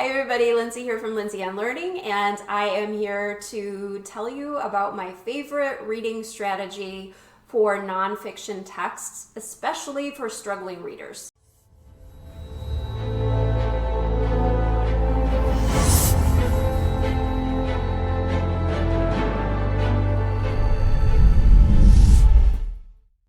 Hi everybody, Lindsay here from Lindsay on Learning, and I am here to tell you about my favorite reading strategy for nonfiction texts, especially for struggling readers.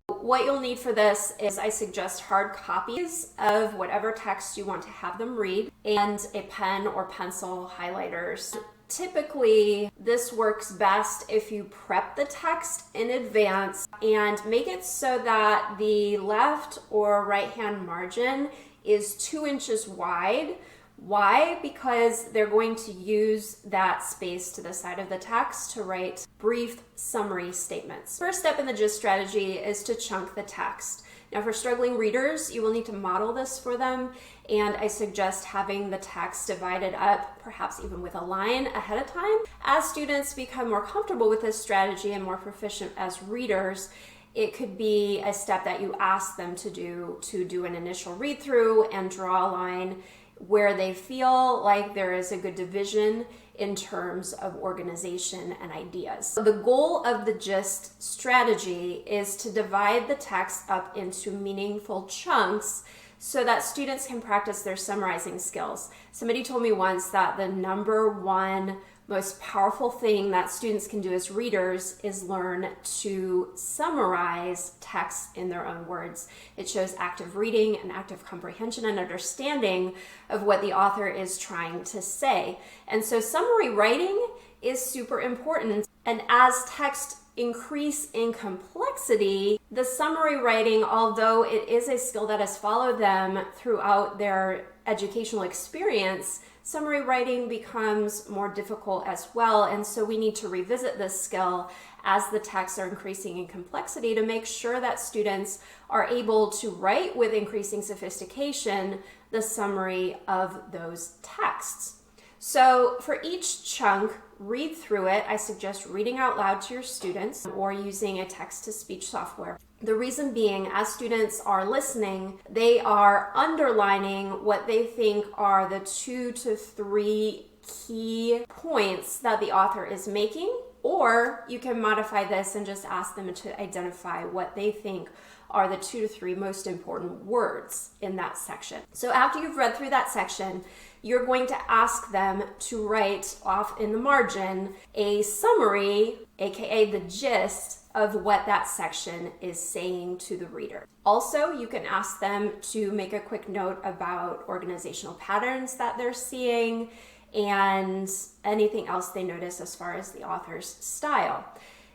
What you'll need for this is I suggest hard copies of whatever text you want to have them read and a pen or pencil highlighters. Typically, this works best if you prep the text in advance and make it so that the left or right-hand margin is 2 inches wide. Why? Because they're going to use that space to the side of the text to write brief summary statements. First step in the GIST strategy is to chunk the text. Now for struggling readers, you will need to model this for them, and I suggest having the text divided up, perhaps even with a line ahead of time. As students become more comfortable with this strategy and more proficient as readers, it could be a step that you ask them to do an initial read through and draw a line where they feel like there is a good division in terms of organization and ideas. The goal of the GIST strategy is to divide the text up into meaningful chunks so that students can practice their summarizing skills. Somebody told me once that the number one most powerful thing that students can do as readers is learn to summarize text in their own words. It shows active reading and active comprehension and understanding of what the author is trying to say. And so summary writing is super important. And as text increase in complexity, the summary writing, although it is a skill that has followed them throughout their educational experience, summary writing becomes more difficult as well, and so we need to revisit this skill as the texts are increasing in complexity to make sure that students are able to write with increasing sophistication the summary of those texts. So for each chunk, read through it. I suggest reading out loud to your students or using a text-to-speech software. The reason being, as students are listening, they are underlining what they think are the 2 to 3 key points that the author is making, or you can modify this and just ask them to identify what they think are the 2 to 3 most important words in that section. So after you've read through that section, you're going to ask them to write off in the margin a summary, aka the gist of what that section is saying to the reader. Also, you can ask them to make a quick note about organizational patterns that they're seeing and anything else they notice as far as the author's style.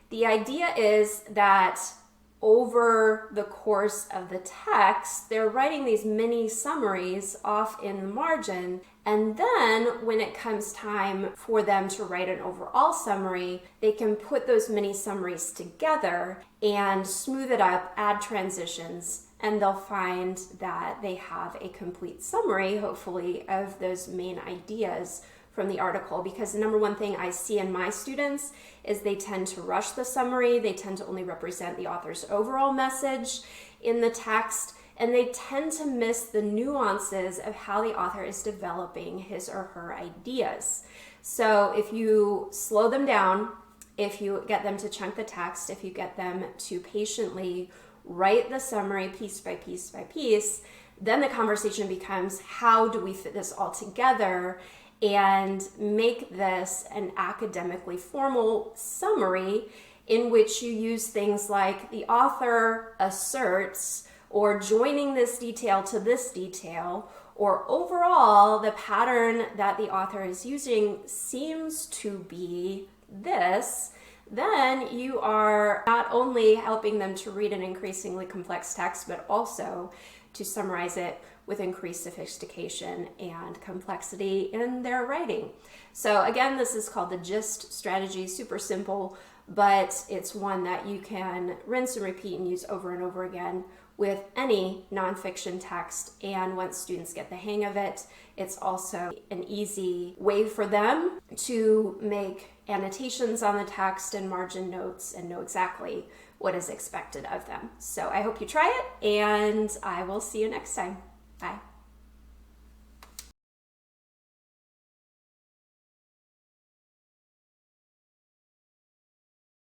The idea is that over the course of the text, they're writing these mini summaries off in the margin, and then when it comes time for them to write an overall summary, they can put those mini summaries together and smooth it up, add transitions, and they'll find that they have a complete summary, hopefully, of those main ideas from the article. Because the number one thing I see in my students is they tend to rush the summary, they tend to only represent the author's overall message in the text, and they tend to miss the nuances of how the author is developing his or her ideas. So if you slow them down, if you get them to chunk the text, if you get them to patiently write the summary piece by piece by piece, then the conversation becomes, how do we fit this all together and make this an academically formal summary in which you use things like the author asserts, or joining this detail to this detail, or overall the pattern that the author is using seems to be this. Then you are not only helping them to read an increasingly complex text, but also to summarize it with increased sophistication and complexity in their writing. So again, this is called the GIST strategy, super simple, but it's one that you can rinse and repeat and use over and over again with any nonfiction text. And once students get the hang of it, it's also an easy way for them to make annotations on the text and margin notes and know exactly what is expected of them. So I hope you try it, and I will see you next time. Bye.